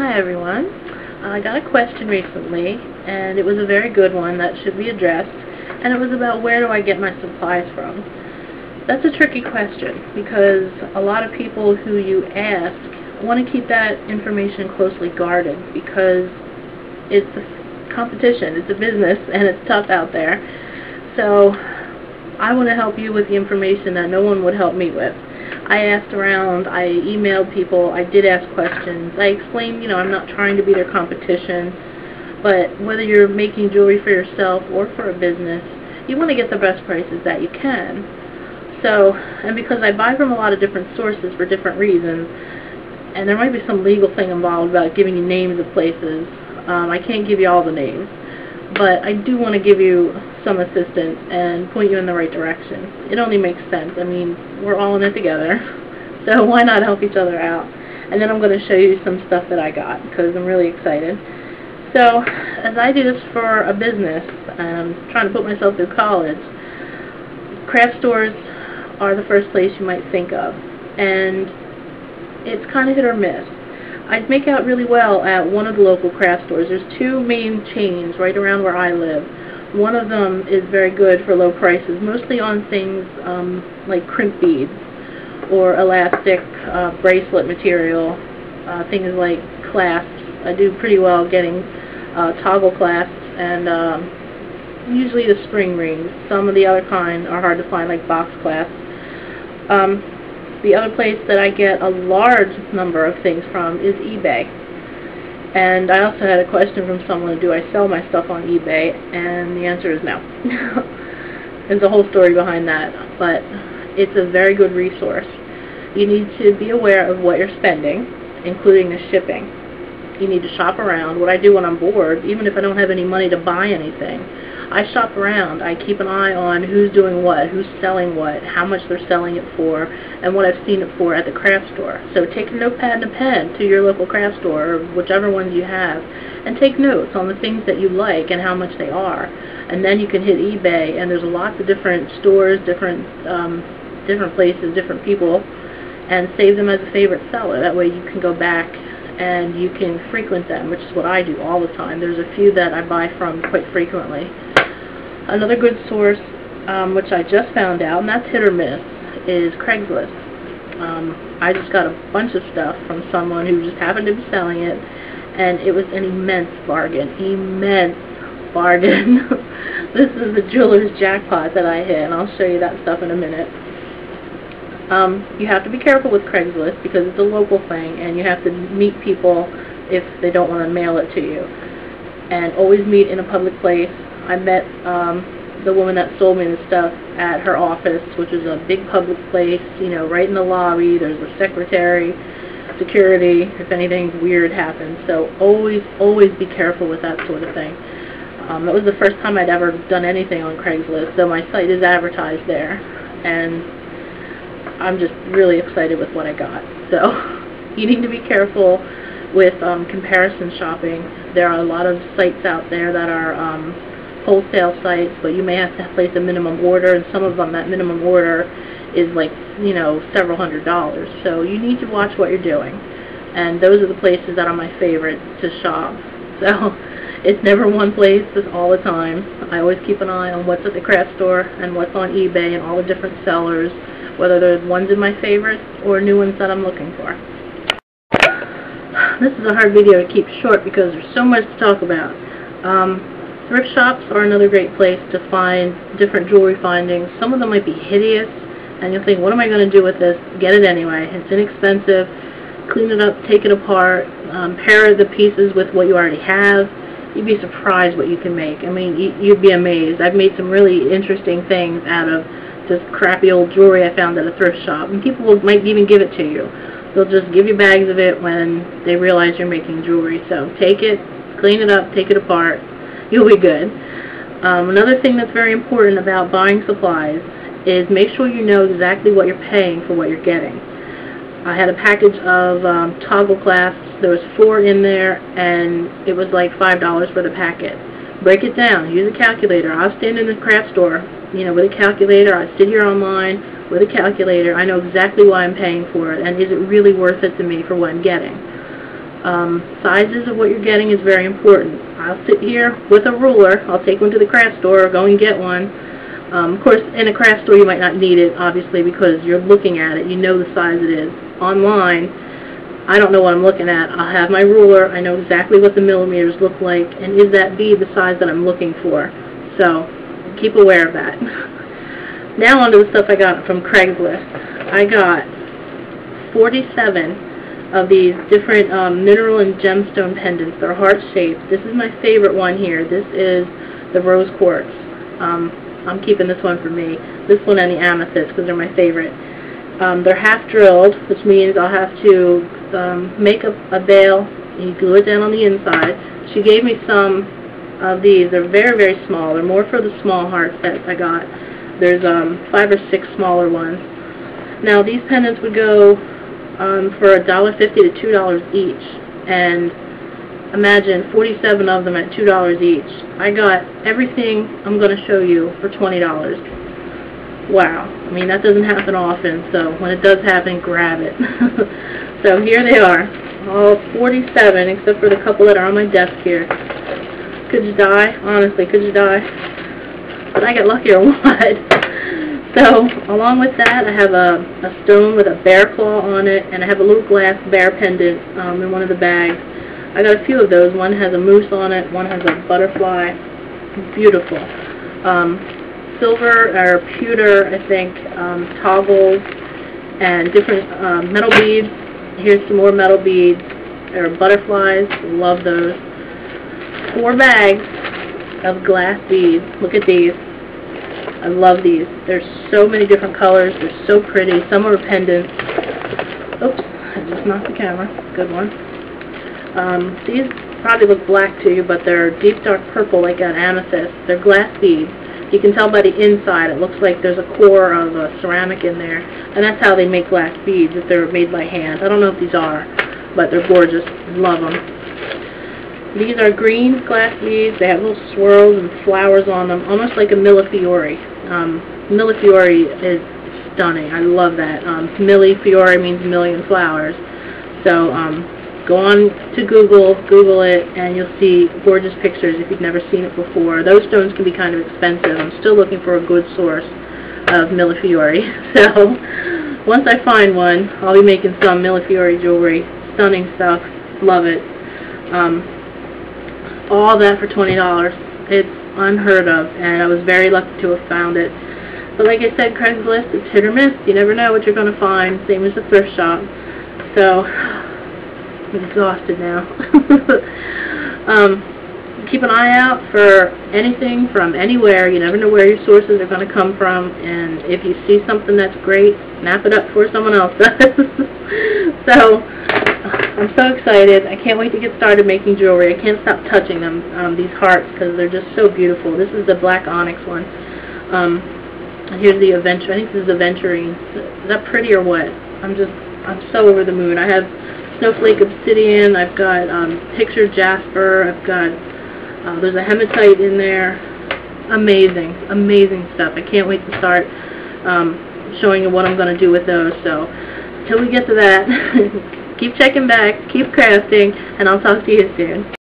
Hi everyone. I got a question recently, and it was a very good one that should be addressed, and it was about where do I get my supplies from. That's a tricky question because a lot of people who you ask want to keep that information closely guarded because it's a competition, it's a business, and it's tough out there. So I want to help you with the information that no one would help me with. I asked around, I emailed people, I did ask questions, I explained, I'm not trying to be their competition, but whether you're making jewelry for yourself or for a business, you want to get the best prices that you can. So, and because I buy from a lot of different sources for different reasons, and there might be some legal thing involved about giving you names of places, I can't give you all the names, but I do want to give you some assistance and point you in the right direction. It only makes sense. I mean, we're all in it together, so why not help each other out? And then I'm going to show you some stuff that I got because I'm really excited. So, as I do this for a business, and I'm trying to put myself through college, craft stores are the first place you might think of, and it's kind of hit or miss. I'd make out really well at one of the local craft stores. There's two main chains right around where I live. One of them is very good for low prices, mostly on things like crimp beads or elastic bracelet material, things like clasps. I do pretty well getting toggle clasps and usually the spring rings. Some of the other kind are hard to find, like box clasps. The other place that I get a large number of things from is eBay. And I also had a question from someone, do I sell my stuff on eBay? And the answer is no. There's a whole story behind that, but it's a very good resource. You need to be aware of what you're spending, including the shipping. You need to shop around. What I do when I'm bored, even if I don't have any money to buy anything, I shop around. I keep an eye on who's doing what, who's selling what, how much they're selling it for, and what I've seen it for at the craft store. So take a notepad and a pen to your local craft store, or whichever ones you have, and take notes on the things that you like and how much they are. And then you can hit eBay, and there's lots of different stores, different places, different people, and save them as a favorite seller. That way you can go back and you can frequent them, which is what I do all the time. There's a few that I buy from quite frequently. Another good source, which I just found out, and that's hit or miss, is Craigslist. I just got a bunch of stuff from someone who just happened to be selling it, and it was an immense bargain. Immense bargain. This is the jeweler's jackpot that I hit, and I'll show you that stuff in a minute. You have to be careful with Craigslist because it's a local thing, and you have to meet people if they don't want to mail it to you. And always meet in a public place. I met the woman that sold me the stuff at her office, which is a big public place, right in the lobby. There's a secretary, security, if anything weird happens. So always be careful with that sort of thing. That was the first time I'd ever done anything on Craigslist, so my site is advertised there, and I'm just really excited with what I got. So you need to be careful with comparison shopping. There are a lot of sites out there that are wholesale sites, but you may have to place a minimum order, and some of them that minimum order is like, several $100s. So you need to watch what you're doing. And those are the places that are my favorite to shop. So it's never one place, it's all the time. I always keep an eye on what's at the craft store and what's on eBay and all the different sellers, whether they're ones in my favorites or new ones that I'm looking for. This is a hard video to keep short because there's so much to talk about. Thrift shops are another great place to find different jewelry findings. Some of them might be hideous, and you'll think, what am I going to do with this? Get it anyway. It's inexpensive. Clean it up, take it apart, pair the pieces with what you already have. You'd be surprised what you can make. I mean, you'd be amazed. I've made some really interesting things out of just crappy old jewelry I found at a thrift shop, and people might even give it to you. They'll just give you bags of it when they realize you're making jewelry. So take it, clean it up, take it apart. You'll be good. Another thing that's very important about buying supplies is make sure you know exactly what you're paying for what you're getting. I had a package of toggle clasps. There was 4 in there, and it was like $5 for the packet. Break it down. Use a calculator. I'll stand in the craft store, with a calculator. I sit here online with a calculator. I know exactly why I'm paying for it, and is it really worth it to me for what I'm getting. Sizes of what you're getting is very important. I'll sit here with a ruler. I'll take one to the craft store or go and get one. Of course, in a craft store you might not need it, obviously, because you're looking at it. You know the size it is. Online, I don't know what I'm looking at. I'll have my ruler. I know exactly what the millimeters look like, and is that bead the size that I'm looking for? So, keep aware of that. Now onto the stuff I got from Craigslist. I got 47 of these different mineral and gemstone pendants. They're heart-shaped. This is my favorite one here. This is the rose quartz. I'm keeping this one for me. This one and the amethyst because they're my favorite. They're half drilled, which means I'll have to make a bail and you glue it down on the inside. She gave me some of these. They're very, very small. They're more for the small hearts that I got. There's 5 or 6 smaller ones. Now these pendants would go for $1.50 to $2 each, and imagine 47 of them at $2 each. I got everything I'm going to show you for $20. Wow, I mean that doesn't happen often, so when it does happen, grab it. So here they are, all 47 except for the couple that are on my desk here. Could you die? Honestly, could you die? But I got lucky or what? So, along with that, I have a stone with a bear claw on it, and I have a little glass bear pendant in one of the bags. I got a few of those. One has a moose on it, one has a butterfly. Beautiful. Silver or pewter, I think, toggles, and different metal beads. Here's some more metal beads. There are butterflies. Love those. 4 bags of glass beads. Look at these. I love these. There's so many different colors. They're so pretty. Some are pendants. Oops, I just knocked the camera. Good one. These probably look black to you, but they're deep dark purple like an amethyst. They're glass beads. You can tell by the inside. It looks like there's a core of ceramic in there. And that's how they make glass beads, if they're made by hand. I don't know if these are, but they're gorgeous. Love them. These are green glass beads. They have little swirls and flowers on them, almost like a millefiori. Millefiori is stunning. I love that. Millefiori means million flowers. So go on to Google it, and you'll see gorgeous pictures if you've never seen it before. Those stones can be kind of expensive. I'm still looking for a good source of millefiori. So once I find one, I'll be making some millefiori jewelry. Stunning stuff. Love it. All that for $20. It's unheard of, and I was very lucky to have found it. But like I said, Craigslist, it's hit or miss. You never know what you're going to find, same as the thrift shop. So, I'm exhausted now. Keep an eye out for anything from anywhere. You never know where your sources are going to come from, and if you see something that's great, snap it up before someone else does. So, I'm so excited. I can't wait to get started making jewelry. I can't stop touching them, these hearts, because they're just so beautiful. This is the black onyx one. Here's the aventurine. I think this is aventurine. Is that pretty or what? I'm so over the moon. I have snowflake obsidian. I've got picture jasper. I've got there's a hematite in there. Amazing, amazing stuff. I can't wait to start showing you what I'm going to do with those. So until we get to that. Keep checking back, keep crafting, and I'll talk to you soon.